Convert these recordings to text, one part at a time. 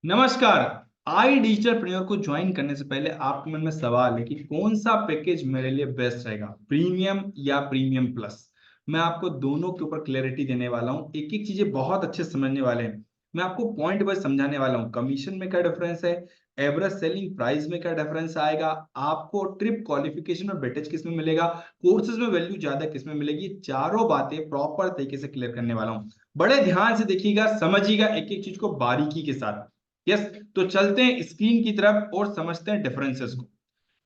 नमस्कार। आई डिजिटल को ज्वाइन करने से पहले आपके मन में सवाल है कि कौन सा पैकेज मेरे लिए बेस्ट रहेगा, प्रीमियम या प्रीमियम प्लस। मैं आपको दोनों के ऊपर क्लैरिटी देने वाला हूं, एक एक चीजें बहुत अच्छे से समझने वाले हैं। मैं आपको पॉइंट वाइज समझाने वाला हूं, कमीशन में क्या डिफरेंस है, एवरेज सेलिंग प्राइस में क्या डिफरेंस आएगा, आपको ट्रिप क्वालिफिकेशन और वेटेज किस में मिलेगा, कोर्सेज में वैल्यू ज्यादा किस में मिलेगी। ये चारों बातें प्रॉपर तरीके से क्लियर करने वाला हूं। बड़े ध्यान से देखिएगा, समझिएगा एक एक चीज को बारीकी के साथ। यस, तो चलते हैं स्क्रीन की तरफ और समझते हैं डिफरेंसेस को।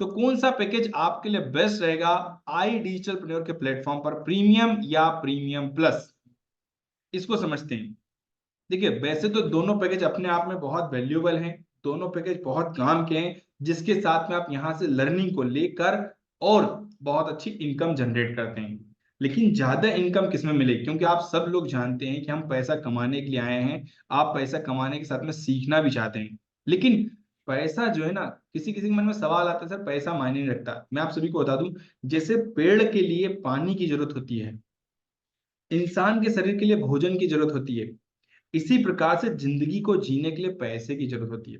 तो कौन सा पैकेज आपके लिए बेस्ट रहेगा आई डिजिटल के प्लेटफॉर्म पर, प्रीमियम या प्रीमियम प्लस, इसको समझते हैं। देखिए, वैसे तो दोनों पैकेज अपने आप में बहुत वैल्यूएबल हैं, दोनों पैकेज बहुत काम के हैं, जिसके साथ में आप यहां से लर्निंग को लेकर और बहुत अच्छी इनकम जनरेट करते हैं। लेकिन ज्यादा इनकम किसमें मिलेगी, क्योंकि आप सब लोग जानते हैं कि हम पैसा कमाने के लिए आए हैं। आप पैसा कमाने के साथ में सीखना भी चाहते हैं। लेकिन पैसा जो है ना, किसी किसी के मन में सवाल आता है, सर पैसा मायने नहीं रखता। मैं आप सभी को बता दूं, जैसे पेड़ के लिए पानी की जरूरत होती है, इंसान के शरीर के लिए भोजन की जरूरत होती है, इसी प्रकार से जिंदगी को जीने के लिए पैसे की जरूरत होती है।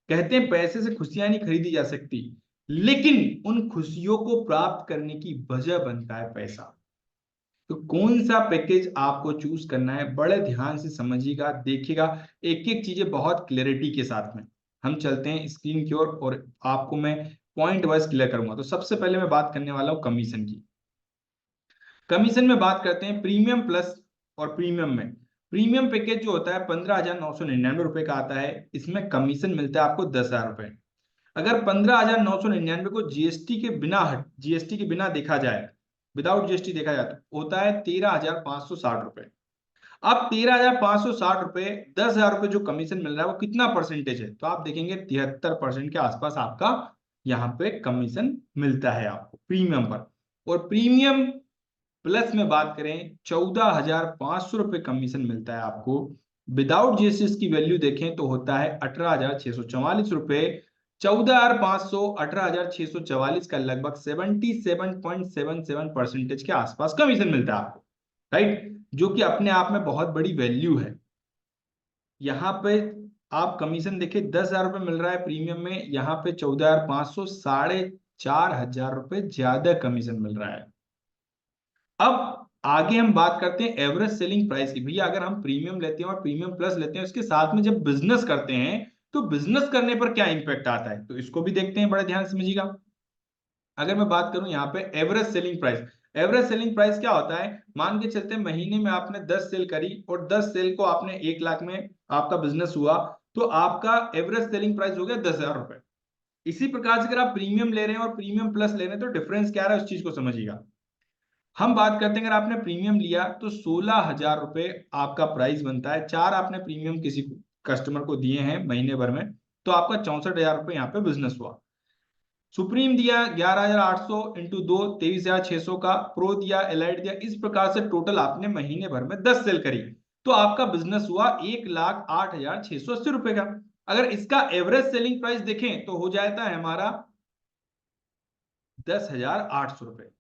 कहते हैं पैसे से खुशियां नहीं खरीदी जा सकती, लेकिन उन खुशियों को प्राप्त करने की वजह बनता है पैसा। तो कौन सा पैकेज आपको चूज करना है, बड़े ध्यान से समझिएगा, देखिएगा एक एक चीजें बहुत क्लैरिटी के साथ में। हम चलते हैं स्क्रीन की ओर और आपको मैं पॉइंट वाइज क्लियर करूंगा। तो सबसे पहले मैं बात करने वाला हूं कमीशन की। कमीशन में बात करते हैं प्रीमियम प्लस और प्रीमियम में। प्रीमियम पैकेज जो होता है 15,999 रुपए का आता है, इसमें कमीशन मिलता है आपको 10,000 रुपए। अगर 15,999 को जीएसटी के बिना देखा जाए, विदाउट जीएसटी देखा जाए, तो होता है 13,560 रुपए। अब 13,560 रुपए, 10,000 रुपए जो कमीशन मिल रहा है वो कितना परसेंटेज है, तो आप देखेंगे 73% के आसपास आपका यहाँ पे कमीशन मिलता है आपको प्रीमियम पर। और प्रीमियम प्लस में बात करें, 14,500 रुपये कमीशन मिलता है आपको। विदाउट जीएसटी की वैल्यू देखें तो होता है 18,644 रुपये। 14,500, 18,644 का लगभग 77.77% के आसपास कमीशन मिलता है आपको, राइट, जो कि अपने आप में बहुत बड़ी वैल्यू है। यहाँ पे आप कमीशन देखिए, 10,000 रुपये मिल रहा है प्रीमियम में, यहाँ पे 14,500, 4,500 रुपये ज्यादा कमीशन मिल रहा है। अब आगे हम बात करते हैं एवरेज सेलिंग प्राइस की। भैया अगर हम प्रीमियम लेते हैं और प्रीमियम प्लस लेते हैं, उसके साथ में जब बिजनेस करते हैं, तो बिजनेस करने पर क्या इंपैक्ट आता है, तो इसको भी देखते हैं, बड़े ध्यान से समझिएगा। अगर मैं बात करूं यहाँ पे average selling price, average selling price क्या होता है, मान के चलते हैं महीने में आपने 10 सेल करी और 10 सेल को आपने 1 लाख में आपका बिजनेस हुआ, तो आपका एवरेज सेलिंग प्राइस हो गया 10,000 रुपए। इसी प्रकार से अगर आप प्रीमियम ले रहे हैं और प्रीमियम प्लस ले रहे हैं, तो डिफरेंस क्या रहा है उस चीज को समझिएगा। हम बात करते हैं, अगर आपने प्रीमियम लिया तो 16,000 रुपए आपका प्राइस बनता है, चार आपने प्रीमियम किसी कस्टमर को दिए हैं महीने भर में, तो आपका 64,000 रुपए यहाँ पे बिजनेस हुआ। सुप्रीम दिया 11,800 इंटू दो, 23,600 का। प्रो दिया, एलाइट दिया, इस प्रकार से टोटल आपने महीने भर में 10 सेल करी, तो आपका बिजनेस हुआ 1,08,680 रुपए का। अगर इसका एवरेज सेलिंग प्राइस देखें तो हो जाता है हमारा 10,800 रुपए।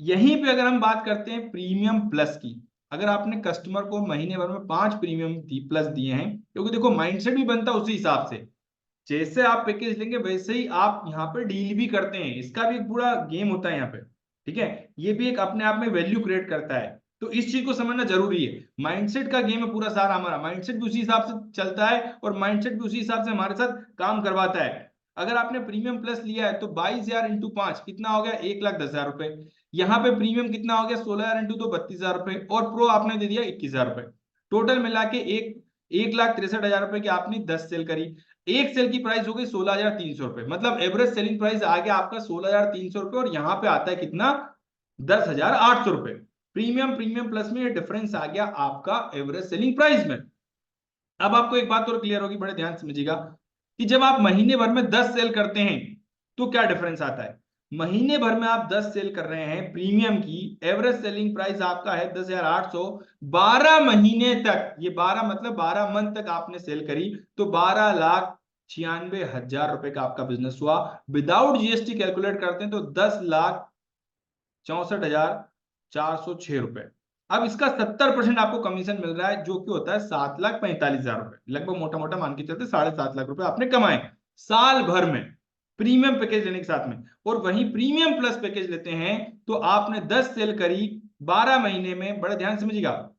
यहीं पे अगर हम बात करते हैं प्रीमियम प्लस की, अगर आपने कस्टमर को महीने भर में 5 प्रीमियम प्लस दिए हैं, क्योंकि देखो माइंडसेट भी बनता है उसी हिसाब से, जैसे आप पैकेज लेंगे वैसे ही आप यहाँ पे डील भी करते हैं, इसका भी एक पूरा गेम होता है यहाँ पे। ठीक है, ये भी एक अपने आप में वैल्यू क्रिएट करता है, तो इस चीज को समझना जरूरी है। माइंडसेट का गेम है पूरा सारा, हमारा माइंडसेट भी उसी हिसाब से चलता है और माइंडसेट भी उसी हिसाब से हमारे साथ काम करवाता है। अगर आपने प्रीमियम प्लस लिया है तो 22,000 इंटू 5 कितना हो गया, 1,10,000 रुपए। यहाँ पे प्रीमियम कितना हो गया, 16,000 इंटू 2, 32,000 रुपए, और प्रो आपने दे दिया 21,000 रुपए। टोटल मिला के 1,63,000 रुपए की आपने 10 सेल करी। एक सेल की प्राइस हो गई 16,300 रुपए, मतलब एवरेज सेलिंग प्राइस आ गया आपका 16,300 रुपए, और यहाँ पे आता है कितना, 10,800 रुपए। प्रीमियम प्रीमियम प्लस में ये डिफरेंस आ गया आपका एवरेज सेलिंग प्राइस में। अब आपको एक बात और क्लियर होगी, बड़े ध्यान से समझिएगा, कि जब आप महीने भर में 10 सेल करते हैं तो क्या डिफरेंस आता है। महीने भर में आप 10 सेल कर रहे हैं प्रीमियम की, एवरेज सेलिंग प्राइस आपका है 10,800। 12 महीने तक, ये 12 मतलब 12 मंथ तक आपने सेल करी, तो 12,96,000 रुपए का आपका बिजनेस हुआ। विदाउट जीएसटी कैलकुलेट करते हैं तो 10,64,406 रुपए। अब इसका 70% आपको कमीशन मिल रहा है, जो कि होता है 7,45,000 रुपए, लगभग मोटा मोटा मान के चलते 7.5 लाख रुपए आपने कमाए साल भर में प्रीमियम पैकेज लेने के साथ में। और वहीं प्रीमियम प्लस पैकेज लेते हैं तो आपने 10 सेल करी 12 महीने में, बड़े ध्यान समझिएगा,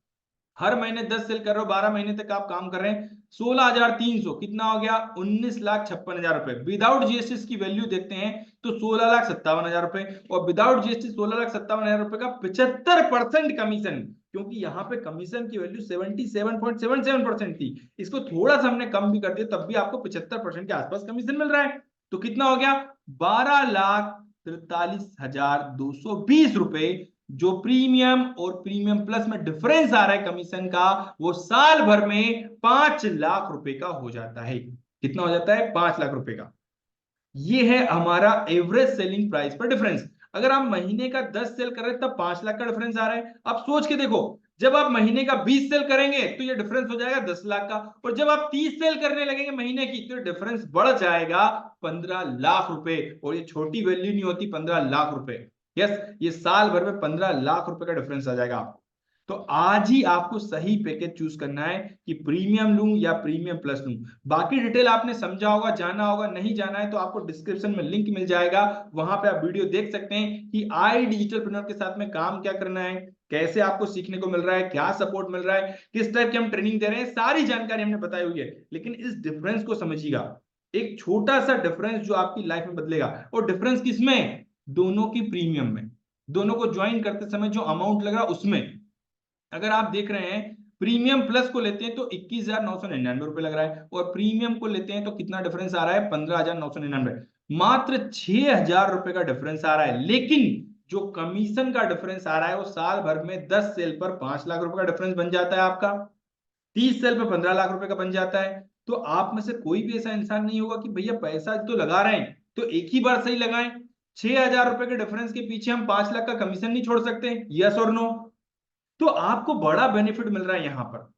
हर महीने 10 सेल कर रहे हो, 12 महीने तक आप काम कर रहे हैं, 16,300 कितना हो गया, 19,56,000 रुपए। विदाउट जीएसटी की वैल्यू देखते हैं तो 16,57,000 रुपए, और विदाउट जीएसटी 16,57,000 रुपए का 75% कमीशन, क्योंकि यहाँ पे कमीशन की वैल्यू 77.77% थी, इसको थोड़ा सा हमने कम भी कर दिया, तब भी आपको 75% के आसपास कमीशन मिल रहा है। तो कितना हो गया, 12,43,220 रुपए, जो प्रीमियम और प्रीमियम प्लस में डिफरेंस आ रहा है कमीशन का, वो साल भर में 5 लाख रुपए का हो जाता है। कितना हो जाता है, 5 लाख रुपए का। ये है हमारा एवरेज सेलिंग प्राइस पर डिफरेंस। अगर आप महीने का 10 सेल कर रहे हैं तब 5 लाख का डिफरेंस आ रहा है। अब सोच के देखो, जब आप महीने का 20 सेल करेंगे तो ये डिफरेंस हो जाएगा 10 लाख का, और जब आप 30 सेल करने लगेंगे महीने की तो डिफरेंस बढ़ जाएगा 15 लाख रुपए। और ये छोटी वैल्यू नहीं होती, 15 लाख रुपए। यस, ये साल भर में 15 लाख रुपए का डिफरेंस आ जाएगा आपको। तो आज ही आपको सही पैकेज चूज करना है कि प्रीमियम लूं या प्रीमियम प्लस लूं। बाकी डिटेल आपने समझा होगा, जाना होगा, नहीं जाना है तो आपको डिस्क्रिप्शन में लिंक मिल जाएगा, वहां पे आप वीडियो देख सकते हैं कि आई डिजिटलप्रेन्योर के साथ में काम क्या करना है, कैसे आपको सीखने को मिल रहा है, क्या सपोर्ट मिल रहा है, किस टाइप की हम ट्रेनिंग दे रहे हैं, सारी जानकारी हमने बताई हुई है। लेकिन इस डिफरेंस को समझिएगा, एक छोटा सा डिफरेंस जो आपकी लाइफ में बदलेगा। और डिफरेंस किसमें, दोनों की प्रीमियम में, दोनों को ज्वाइन करते समय जो अमाउंट लग रहा है उसमें। अगर आप देख रहे हैं प्रीमियम प्लस को लेते हैं तो 21,999 रुपए लग रहा है, और प्रीमियम को लेते हैं तो कितना डिफरेंस आ रहा है, 15,999, मात्र 6,000 रुपए का डिफरेंस आ रहा है। लेकिन जो कमीशन का डिफरेंस आ रहा है वो साल भर में 10 सेल पर 5 लाख रुपए का डिफरेंस बन जाता है आपका, 30 सेल पे 15 लाख रुपए का बन जाता है। तो आप में से कोई भी ऐसा इंसान नहीं होगा कि भैया पैसा तो लगा रहे हैं तो एक ही बार सही लगाएं, 6,000 रुपए के डिफरेंस के पीछे हम 5 लाख का कमीशन नहीं छोड़ सकते, यस और नो। तो आपको बड़ा बेनिफिट मिल रहा है यहां पर,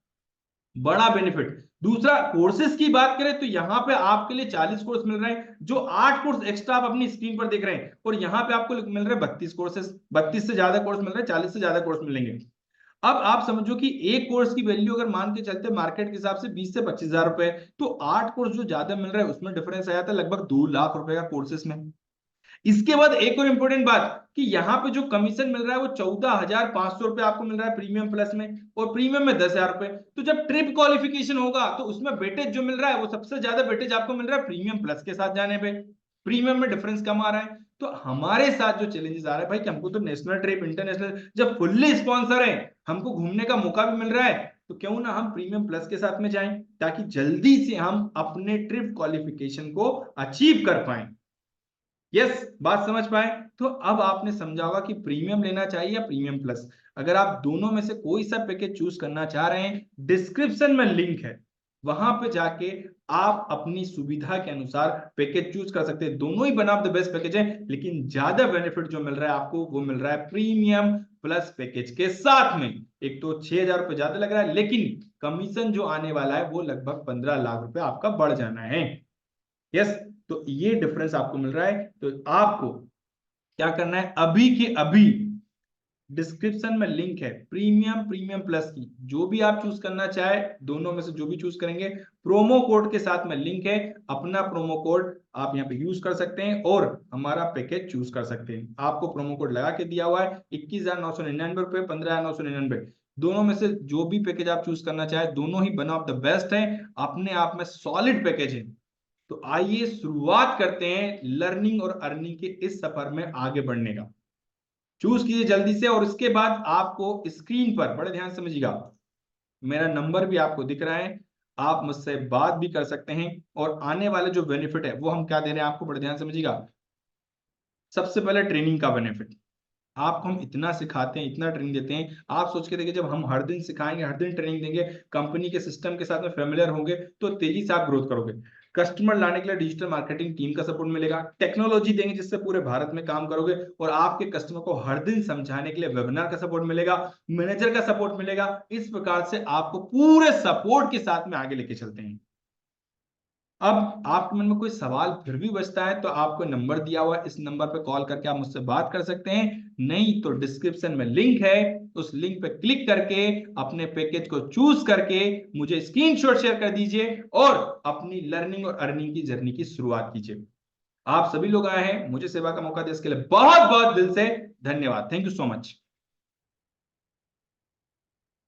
बड़ा बेनिफिट। दूसरा, कोर्सेज की बात करें तो यहां पे आपके लिए 40 कोर्स मिल रहे हैं, जो 8 कोर्स एक्स्ट्रा आप अपनी स्क्रीन पर देख रहे हैं, और यहां पे आपको मिल रहे हैं 32 कोर्सेज, 32 से ज्यादा कोर्स मिल रहे हैं, 40 से ज्यादा कोर्स मिलेंगे। अब आप समझो कि एक कोर्स की वैल्यू अगर मान के चलते मार्केट के हिसाब से 20 से 25 हजार रुपए, तो 8 कोर्स जो ज्यादा मिल रहा है उसमें डिफरेंस आया था लगभग 2 लाख रुपए का कोर्सेस में। इसके बाद एक और इंपॉर्टेंट बात कि यहाँ पे जो कमीशन मिल रहा है वो 14,500 रुपए आपको मिल रहा है प्रीमियम प्लस में, और प्रीमियम में 10,000 रुपए। तो जब ट्रिप क्वालिफिकेशन होगा तो उसमें वेटेज जो मिल रहा है वो सबसे ज्यादा वेटेज आपको मिल रहा है प्रीमियम प्लस के साथ जाने पे, प्रीमियम में डिफरेंस कम आ रहा है। तो हमारे साथ जो चैलेंजेस आ रहे हैं भाई कि हमको तो नेशनल ट्रिप, इंटरनेशनल, जब फुल्ली स्पॉन्सर है, हमको घूमने का मौका भी मिल रहा है, तो क्यों ना हम प्रीमियम प्लस के साथ में जाएं, ताकि जल्दी से हम अपने ट्रिप क्वालिफिकेशन को अचीव कर पाए। यस, बात समझ पाए। तो अब आपने समझा होगा कि प्रीमियम लेना चाहिए या प्रीमियम प्लस। अगर आप दोनों में से कोई सा पैकेज चूज करना चाह रहे हैं, डिस्क्रिप्शन में लिंक है, वहां पे जाके आप अपनी सुविधा के अनुसार पैकेज चूज कर सकते हैं। दोनों ही one of the best package है, लेकिन ज्यादा बेनिफिट जो मिल रहा है आपको वो मिल रहा है प्रीमियम प्लस पैकेज के साथ में। एक तो 6,000 रुपए ज्यादा लग रहा है, लेकिन कमीशन जो आने वाला है वो लगभग 15 लाख रुपए आपका बढ़ जाना है। यस, तो ये डिफरेंस आपको मिल रहा है। तो आपको क्या करना है, अभी के अभी डिस्क्रिप्शन में लिंक है प्रीमियम प्रीमियम प्लस की, जो भी आप चूज करना चाहे, दोनों में से जो भी चूज करेंगे, प्रोमो कोड के साथ में लिंक है, अपना प्रोमो कोड आप यहाँ पे यूज कर सकते हैं और हमारा पैकेज चूज कर सकते हैं। आपको प्रोमो कोड लगा के दिया हुआ है 21,999 रुपए, 15,999, दोनों में से जो भी पैकेज आप चूज करना चाहे, दोनों ही वन ऑफ द बेस्ट है, अपने आप में सॉलिड पैकेज है। तो आइए शुरुआत करते हैं लर्निंग और अर्निंग के इस सफर में आगे बढ़ने का। चूज कीजिए जल्दी से, और इसके बाद आपको स्क्रीन पर, बड़े ध्यान समझिएगा, मेरा नंबर भी आपको दिख रहा है, आप मुझसे बात भी कर सकते हैं। और आने वाले जो बेनिफिट है वो हम क्या दे रहे हैं आपको, बड़े ध्यान समझिएगा। सबसे पहले ट्रेनिंग का बेनिफिट, आपको हम इतना सिखाते हैं, इतना ट्रेनिंग देते हैं, आप सोच के देखिए, जब हम हर दिन सिखाएंगे, हर दिन ट्रेनिंग देंगे, कंपनी के सिस्टम के साथ में फेमिलियर होंगे, तो तेजी से आप ग्रोथ करोगे। कस्टमर लाने के लिए डिजिटल मार्केटिंग टीम का सपोर्ट मिलेगा, टेक्नोलॉजी देंगे जिससे पूरे भारत में काम करोगे, और आपके कस्टमर को हर दिन समझाने के लिए वेबिनार का सपोर्ट मिलेगा, मैनेजर का सपोर्ट मिलेगा। इस प्रकार से आपको पूरे सपोर्ट के साथ में आगे लेके चलते हैं। अब आपके मन में कोई सवाल फिर भी बचता है तो आपको नंबर दिया हुआ है, इस नंबर पे कॉल करके आप मुझसे बात कर सकते हैं, नहीं तो डिस्क्रिप्शन में लिंक है, उस लिंक पे क्लिक करके अपने पैकेज को चूज करके मुझे स्क्रीनशॉट शेयर कर दीजिए और अपनी लर्निंग और अर्निंग की जर्नी की शुरुआत कीजिए। आप सभी लोग आए हैं, मुझे सेवा का मौका दे, इसके लिए बहुत बहुत दिल से धन्यवाद। Thank you so much.